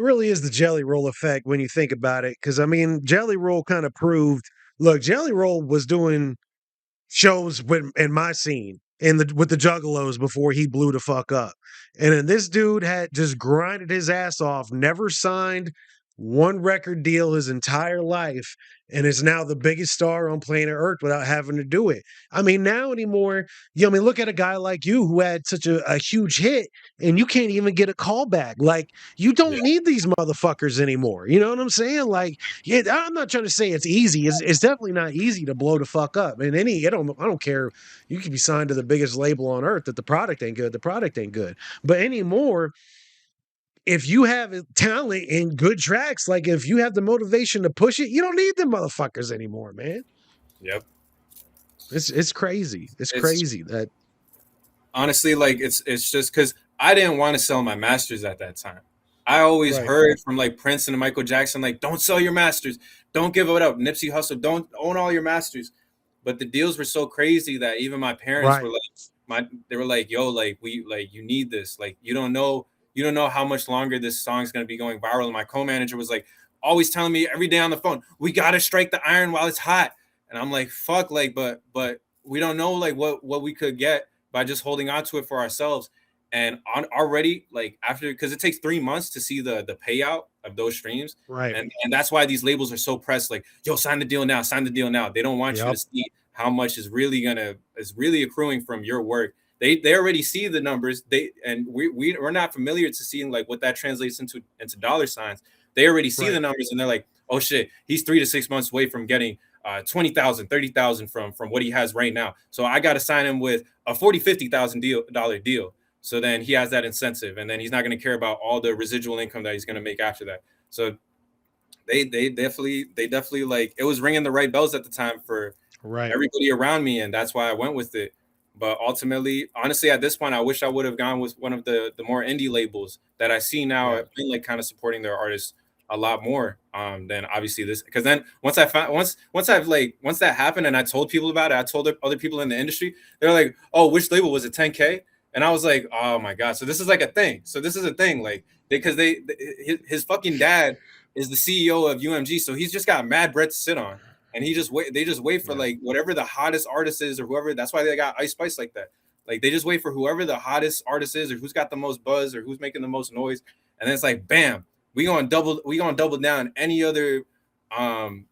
really is the Jelly Roll effect when you think about it. Because, I mean, Jelly Roll kind of proved look, Jelly Roll was doing shows in my scene with the Juggalos before he blew the fuck up. And then this dude had just grinded his ass off, never signed one record deal his entire life, and is now the biggest star on planet Earth without having to do it. I mean, now anymore, I mean, look at a guy like you who had such a huge hit and you can't even get a call back. Like, you yeah, don't need these motherfuckers anymore. You know what I'm saying? Like, yeah, I'm not trying to say it's easy. It's definitely not easy to blow the fuck up. And I don't care. You could be signed to the biggest label on earth that the product ain't good. The product ain't good. But anymore, if you have talent and good tracks, like if you have the motivation to push it, you don't need them motherfuckers anymore, man. yep. It's crazy. It's It's crazy that honestly like it's just because I didn't want to sell my masters at that time. I always right, heard from like Prince and Michael Jackson, like, don't sell your masters, don't give it up. Nipsey Hussle, don't own all your masters. But the deals were so crazy that even my parents were right, like, they were like, yo, like we like you need this. Like you don't know how much longer this song's gonna be going viral. And my co-manager was like always telling me every day on the phone, we gotta strike the iron while it's hot. And I'm like, fuck, like, but we don't know like what we could get by just holding on to it for ourselves. And on already like after because it takes 3 months to see the payout of those streams. right. And that's why these labels are so pressed, like, yo, sign the deal now, sign the deal now. They don't want you to Yep. see how much is really accruing from your work. They already see the numbers. We're not familiar to seeing like what that translates into dollar signs. They already see the Right. numbers and they're like, oh shit, he's 3 to 6 months away from getting 20,000, 30,000 from what he has right now. So I got to sign him with a 40, $50,000 deal. So then he has that incentive, and then he's not going to care about all the residual income that he's going to make after that. So they definitely like it was ringing the right bells at the time for Right. everybody around me, and that's why I went with it. But ultimately, honestly, at this point, I wish I would have gone with one of the more indie labels that I see now. Yeah. I've been like kind of supporting their artists a lot more than obviously this. Because then once I found once that happened and I told people about it, I told other people in the industry. They're like, "Oh, which label was it? 10K?" And I was like, oh my god, so this is like a thing. So this is a thing, like because his fucking dad is the CEO of UMG, so he's just got mad bread to sit on, and he just wait. They just wait for Yeah. like whatever the hottest artist is or whoever. That's why they got Ice Spice like that. Like they just wait for whoever the hottest artist is or who's got the most buzz or who's making the most noise, and then it's like, bam, we gonna double down any other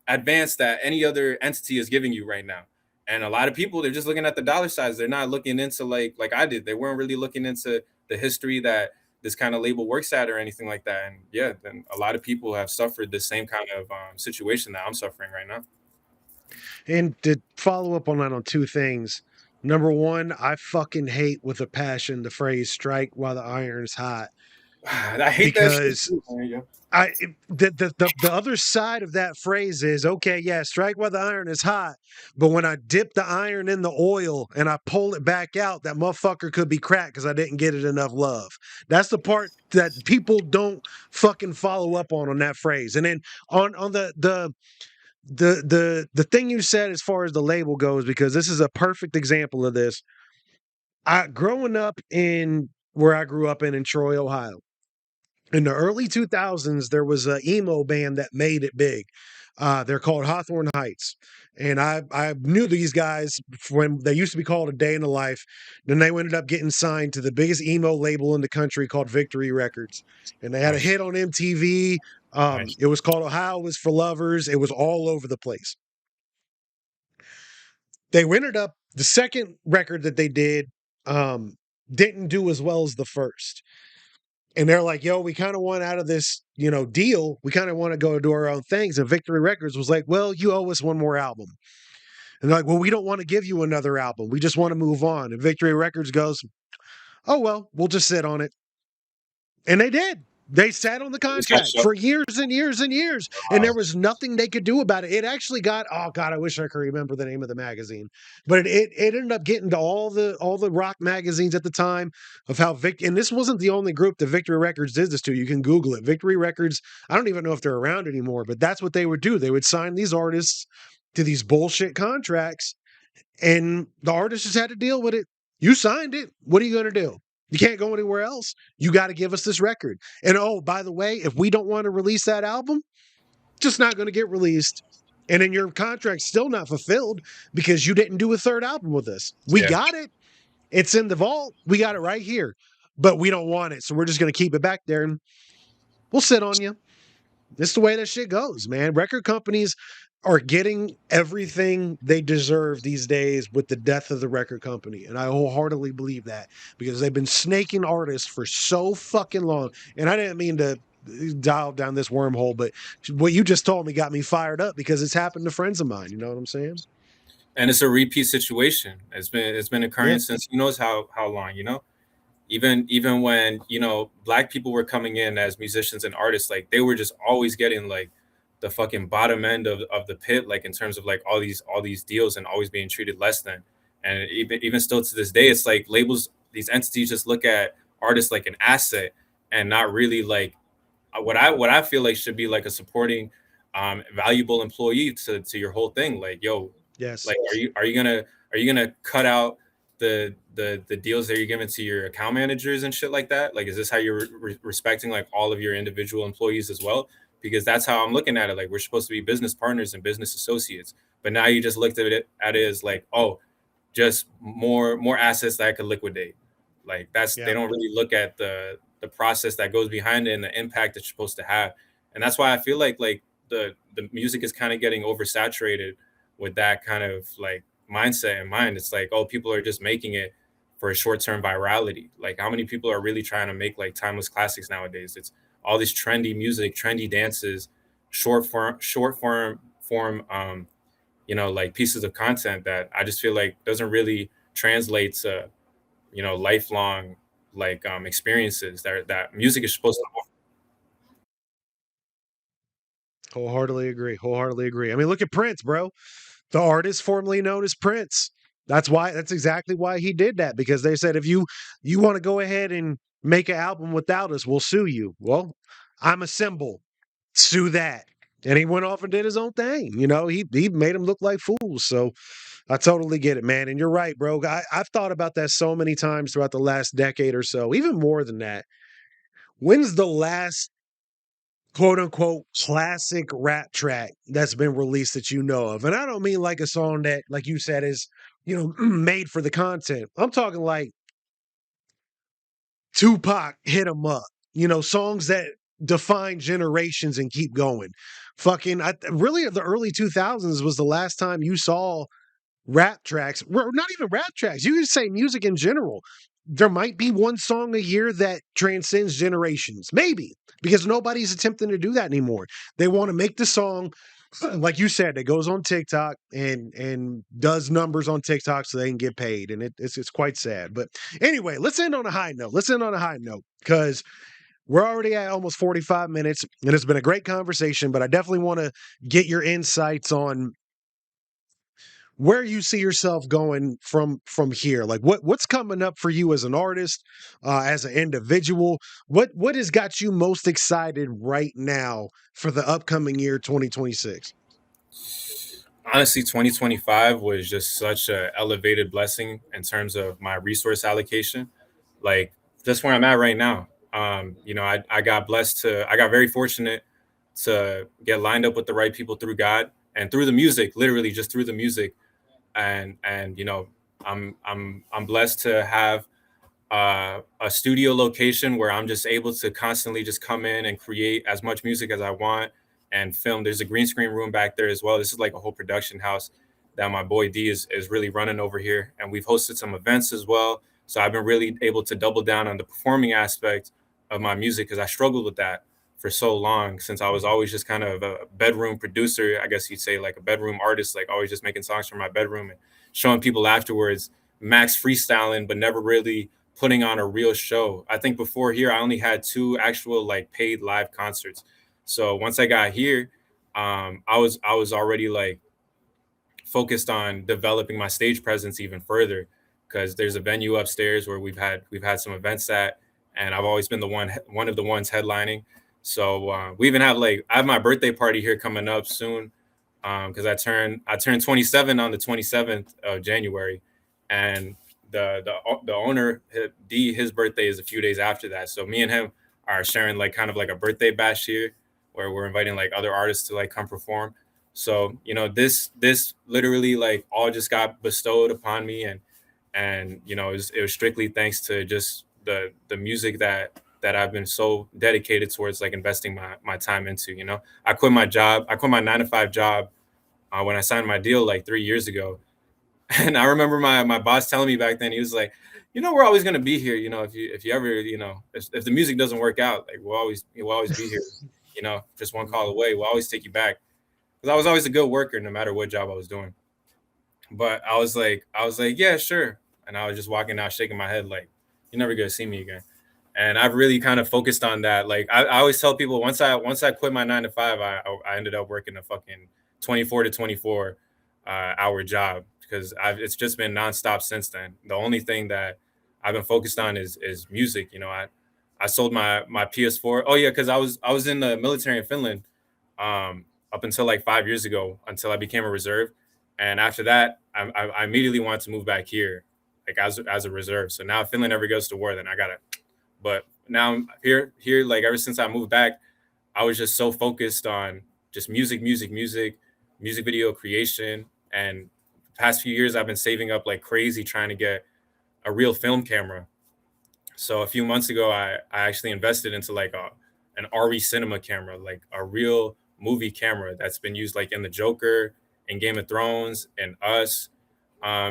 advance that any other entity is giving you right now. And a lot of people, they're just looking at the dollar size. They're not looking into like I did. They weren't really looking into the history that this kind of label works at or anything like that. And yeah, then a lot of people have suffered the same kind of situation that I'm suffering right now. And to follow up on that on two things. Number one, I fucking hate with a passion the phrase strike while the iron's hot I hate that shit because too, man. Yeah. the other side of that phrase is okay, yeah, strike while the iron is hot, but when I dip the iron in the oil and I pull it back out, that motherfucker could be cracked because I didn't get it enough love. That's the part that people don't fucking follow up on that phrase. And then on the thing you said as far as the label goes, because this is a perfect example of this. I growing up in where I grew up in Troy, Ohio. In the early 2000s, there was an emo band that made it big. They're called Hawthorne Heights. And I knew these guys when they used to be called A Day in the Life. Then they ended up getting signed to the biggest emo label in the country called Victory Records. And they had a Nice, hit on MTV. nice. It was called Ohio is for Lovers. It was all over the place. They ended up, the second record that they did didn't do as well as the first. And they're like, yo, we kind of want out of this, deal. We kind of want to go do our own things. And Victory Records was like, well, you owe us one more album. And they're like, well, we don't want to give you another album. We just want to move on. And Victory Records goes, oh, well, we'll just sit on it. And they did. They sat on the Just got contract shut. for years and years and years, and there was nothing they could do about it. It actually got, oh god, I wish I could remember the name of the magazine, but it ended up getting to all the rock magazines at the time of how and this wasn't the only group that Victory Records did this to. You can Google it. Victory Records. I don't even know if they're around anymore, but that's what they would do. They would sign these artists to these bullshit contracts, and the artist just had to deal with it. You signed it. What are you going to do? You can't go anywhere else. You got to give us this record. And oh, by the way, if we don't want to release that album, just not going to get released. And then your contract's still not fulfilled because you didn't do a third album with us. We Yeah. got it. It's in the vault. We got it right here. But we don't want it. So we're just going to keep it back there and we'll sit on you. It's the way that shit goes, man. Record companies are getting everything they deserve these days with the death of the record company. And I wholeheartedly believe that because they've been snaking artists for so fucking long. And I didn't mean to dial down this wormhole, but what you just told me got me fired up because it's happened to friends of mine. You know what I'm saying? And it's a repeat situation. It's been occurring Yeah. since who knows how long, you know? Even when, black people were coming in as musicians and artists, like they were just always getting like the fucking bottom end of the pit, like in terms of like all these deals and always being treated less than. And even still to this day, it's like labels, these entities just look at artists like an asset and not really like what I feel like should be like a supporting valuable employee to your whole thing. Like, yo, Yes. like are you gonna cut out the deals that you're giving to your account managers and shit like that? Like, is this how you're respecting like all of your individual employees as well? Because that's how I'm looking at it. Like, we're supposed to be business partners and business associates, but now you just looked at it as like, oh, just more assets that I could liquidate. Like they Yeah. don't really look at the process that goes behind it and the impact that you're supposed to have. And that's why I feel like the music is kind of getting oversaturated with that kind of like mindset in mind. It's like, oh, people are just making it for a short-term virality. Like, how many people are really trying to make like timeless classics nowadays? It's all this trendy music, trendy dances, short form like pieces of content that I just feel like doesn't really translate to lifelong like experiences that music is supposed to offer. Wholeheartedly agree. Wholeheartedly agree. I mean, look at Prince, bro. The artist formerly known as Prince. That's exactly why he did that, because they said if you want to go ahead and make an album without us, we'll sue you. Well, I'm a symbol. Sue that. And he went off and did his own thing. He made him look like fools. So I totally get it, man. And you're right, bro. I've thought about that so many times throughout the last decade or so, even more than that. When's the last quote unquote classic rap track that's been released that you know of? And I don't mean like a song that, like you said, is, made for the content. I'm talking like Tupac hit 'em up, songs that define generations and keep going. Really, the early 2000s was the last time you saw rap tracks, not even rap tracks. You could say music in general. There might be one song a year that transcends generations, maybe, because nobody's attempting to do that anymore. They want to make the song, like you said, that goes on TikTok and does numbers on TikTok so they can get paid, and it's quite sad. But anyway, let's end on a high note. Let's end on a high note because we're already at almost 45 minutes, and it's been a great conversation. But I definitely want to get your insights on where you see yourself going from here. Like what's coming up for you as an artist, as an individual. What has got you most excited right now for the upcoming year 2026? Honestly, 2025 was just such a elevated blessing in terms of my resource allocation. Like just where I'm at right now. I got blessed to I got very fortunate to get lined up with the right people through God and through the music, literally just through the music. And I'm blessed to have a studio location where I'm just able to constantly just come in and create as much music as I want and film. There's a green screen room back there as well. This is like a whole production house that my boy D is really running over here. And we've hosted some events as well. So I've been really able to double down on the performing aspect of my music because I struggled with that for so long since I was always just kind of a bedroom producer, I guess you'd say, like a bedroom artist, like always just making songs from my bedroom and showing people afterwards, max freestyling, but never really putting on a real show. I think before here, I only had two actual like paid live concerts. So once I got here, I was already like focused on developing my stage presence even further because there's a venue upstairs where we've had some events at, and I've always been one of the ones headlining. So we even have like I have my birthday party here coming up soon because I turned 27 on the 27th of January, and the owner D his birthday is a few days after that. So me and him are sharing like kind of like a birthday bash here, where we're inviting like other artists to like come perform. So this literally like all just got bestowed upon me, and it was strictly thanks to just the music that I've been so dedicated towards like investing my time into. I quit my job. I quit my 9 to 5 job when I signed my deal like 3 years ago. And I remember my boss telling me back then, he was like, we're always gonna be here. If you ever, if the music doesn't work out, like we'll always be here. Just one call away. We'll always take you back. Because I was always a good worker, no matter what job I was doing. But I was like, yeah, sure. And I was just walking out, shaking my head, like, you're never gonna see me again. And I've really kind of focused on that. Like I always tell people, once I quit my 9 to 5, I ended up working a fucking 24 to 24 hour job because it's just been nonstop since then. The only thing that I've been focused on is music. I sold my PS4. Oh yeah, because I was in the military in Finland up until like 5 years ago, until I became a reserve, and after that, I immediately wanted to move back here, like as a reserve. So now if Finland ever goes to war, then I gotta. But now I'm here. Like ever since I moved back, I was just so focused on just music video creation, and the past few years I've been saving up like crazy trying to get a real film camera. So a few months ago, I actually invested into like an RE cinema camera, like a real movie camera that's been used like in the Joker and Game of Thrones and Us.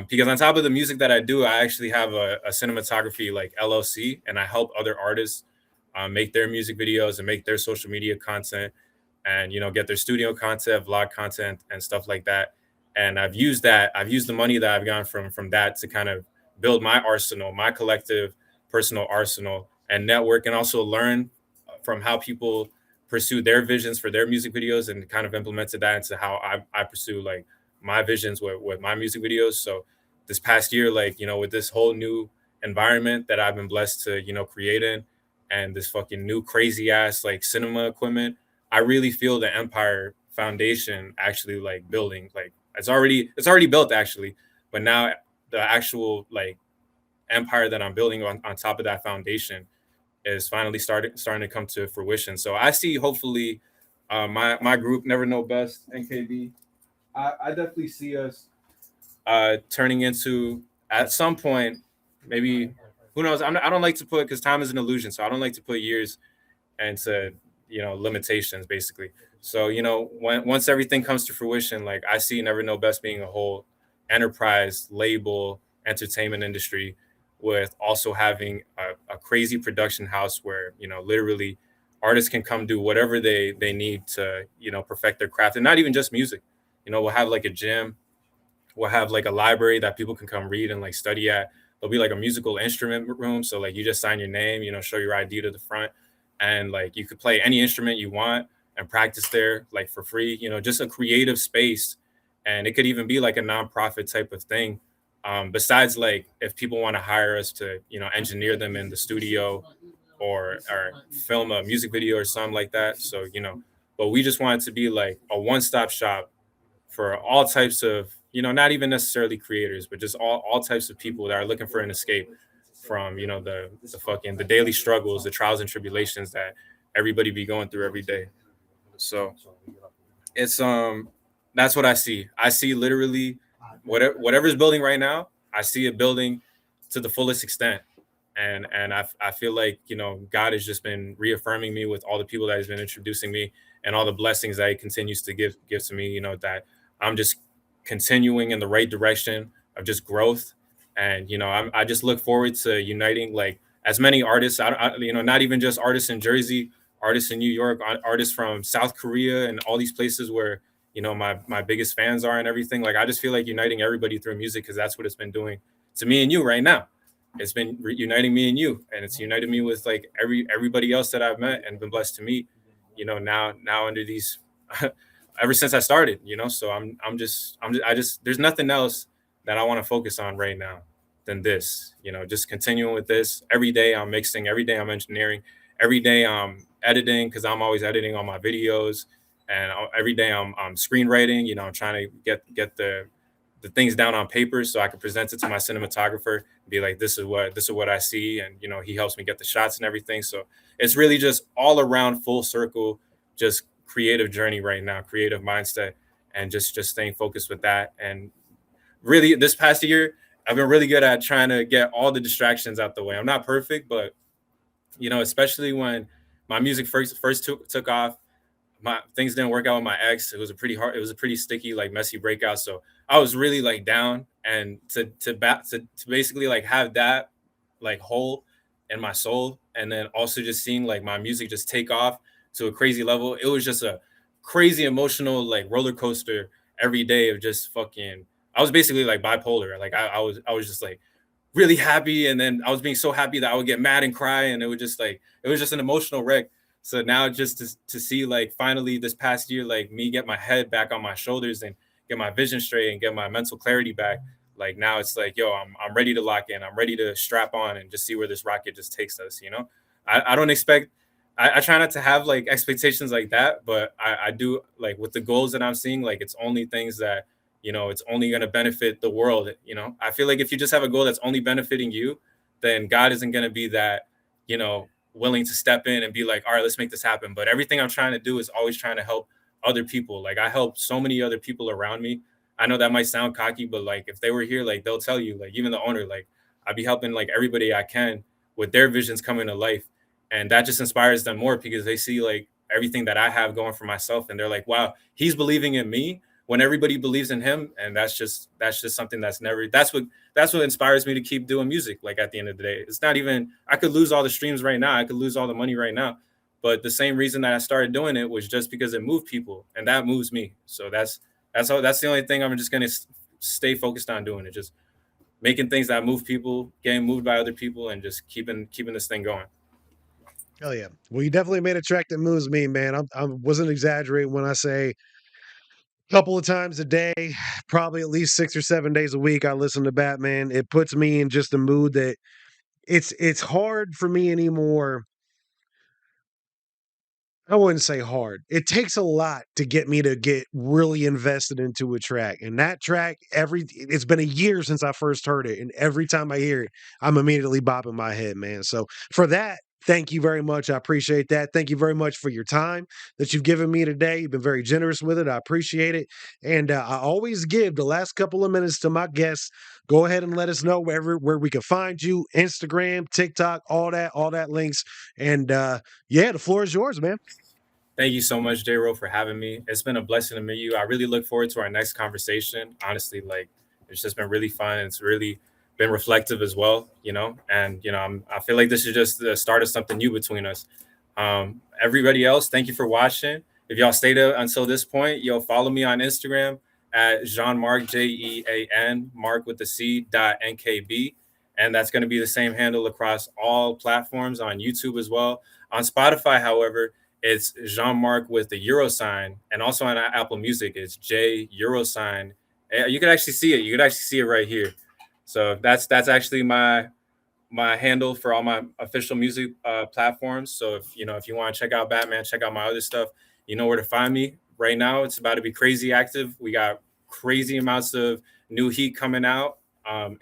Because on top of the music that I do, I actually have a cinematography like LLC, and I help other artists make their music videos and make their social media content, and get their studio content, vlog content, and stuff like that. And I've used the money that I've gotten from that to kind of build my arsenal, my collective personal arsenal, and network, and also learn from how people pursue their visions for their music videos, and kind of implemented that into how I pursue like my visions with my music videos. So this past year, like, with this whole new environment that I've been blessed to, create in, and this fucking new crazy ass like cinema equipment, I really feel the Empire foundation actually like building. Like It's already built actually, but now the actual like empire that I'm building on top of that foundation is finally starting to come to fruition. So I see hopefully my group Never Know Best NKB. I definitely see us turning into at some point maybe who knows. I don't like to put because time is an illusion, so I don't like to put years into limitations basically. So once everything comes to fruition, like I see Never Know Best being a whole enterprise label entertainment industry with also having a crazy production house where literally artists can come do whatever they need to perfect their craft, and not even just music. We'll have like a gym, we'll have like a library that people can come read and like study at. There'll be like a musical instrument room, so like you just sign your name, show your ID to the front, and like you could play any instrument you want and practice there like for free. Just a creative space, and it could even be like a nonprofit type of thing. Besides, like if people want to hire us to engineer them in the studio or film a music video or something like that. So but we just want it to be like a one-stop shop for all types of not even necessarily creators, but just all types of people that are looking for an escape from the daily struggles, the trials and tribulations that everybody be going through every day. So it's that's what I see. I see literally whatever's building right now, I see it building to the fullest extent. And I feel like God has just been reaffirming me with all the people that He's been introducing me and all the blessings that He continues to give to me. That I'm just continuing in the right direction of just growth. And I just look forward to uniting like as many artists. Not even just artists in Jersey, artists in New York, artists from South Korea, and all these places where my biggest fans are and everything. Like I just feel like uniting everybody through music, because that's what it's been doing to me and you right now. It's been uniting me and you, and it's united me with like everybody else that I've met and been blessed to meet. Now under these, ever since I started. So I just there's nothing else that I want to focus on right now than this. Just continuing with this. Every day I'm mixing. Every day I'm engineering. Every day I'm editing because I'm always editing on my videos, and every day I'm screenwriting. I'm trying to get the things down on paper so I can present it to my cinematographer and be like, this is what I see. And, he helps me get the shots and everything. So it's really just all around full circle, just creative journey right now, creative mindset, and just staying focused with that. And really this past year, I've been really good at trying to get all the distractions out the way. I'm not perfect, but especially when my music first took off, my things didn't work out with my ex. It was a pretty sticky, like messy breakout. So I was really like down, and to basically like have that like hole in my soul, and then also just seeing like my music just take off to a crazy level. It was just a crazy emotional like roller coaster every day of just fucking. I was basically like bipolar. Like I was just like really happy, and then I was being so happy that I would get mad and cry, and it was just an emotional wreck. So now just to see like finally this past year, like me get my head back on my shoulders and get my vision straight and get my mental clarity back. Like now it's like, yo, I'm ready to lock in. I'm ready to strap on and just see where this rocket just takes us. I don't expect. I try not to have like expectations like that, but I do like with the goals that I'm seeing, like it's only things that it's only going to benefit the world. I feel like if you just have a goal that's only benefiting you, then God isn't going to be that you know willing to step in and be like, all right, let's make this happen. But everything I'm trying to do is always trying to help other people. Like I help so many other people around me. I know that might sound cocky, but like if they were here, like they'll tell you, like even the owner, like I'd be helping like everybody I can with their visions coming to life. And that just inspires them more because they see like everything that I have going for myself. And they're like, wow, he's believing in me when everybody believes in him. And that's just something that's what inspires me to keep doing music. Like at the end of the day, it's not even, I could lose all the streams right now. I could lose all the money right now. But the same reason that I started doing it was just because it moved people, and that moves me. So that's the only thing I'm just going to stay focused on doing, it just making things that move people, getting moved by other people, and just keeping this thing going. Hell yeah. Well, you definitely made a track that moves me, man. I wasn't exaggerating when I say a couple of times a day, probably at least 6 or 7 days a week, I listen to Batman. It puts me in just a mood that it's hard for me anymore. I wouldn't say hard. It takes a lot to get me to get really invested into a track. And that track, it's been a year since I first heard it. And every time I hear it, I'm immediately bopping my head, man. So for that, thank you very much. I appreciate that. Thank you very much for your time that you've given me today. You've been very generous with it. I appreciate it. And I always give the last couple of minutes to my guests. Go ahead and let us know where we can find you, Instagram, TikTok, all that links. And yeah, the floor is yours, man. Thank you so much, J-Ro, for having me. It's been a blessing to meet you. I really look forward to our next conversation. Honestly, like it's just been really fun. It's really been reflective as well, And I feel like this is just the start of something new between us. Everybody else, thank you for watching. If y'all stayed until this point, follow me on Instagram at Jean-Marc, Jean, Mark with the C .nkb. And that's going to be the same handle across all platforms on YouTube as well. On Spotify, however, it's Jean-Marc with the euro sign, and also on Apple Music, it's J euro sign. You can actually see it. You can actually see it right here. So that's actually my handle for all my official music platforms. So if you want to check out Batman, check out my other stuff. You know where to find me. Right now, it's about to be crazy active. We got crazy amounts of new heat coming out,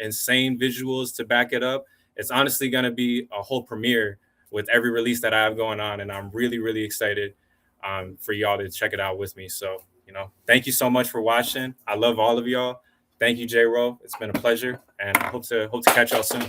insane visuals to back it up. It's honestly going to be a whole premiere with every release that I have going on, and I'm really, really excited for y'all to check it out with me. So, thank you so much for watching. I love all of y'all. Thank you, J-Ro. It's been a pleasure, and I hope to catch y'all soon.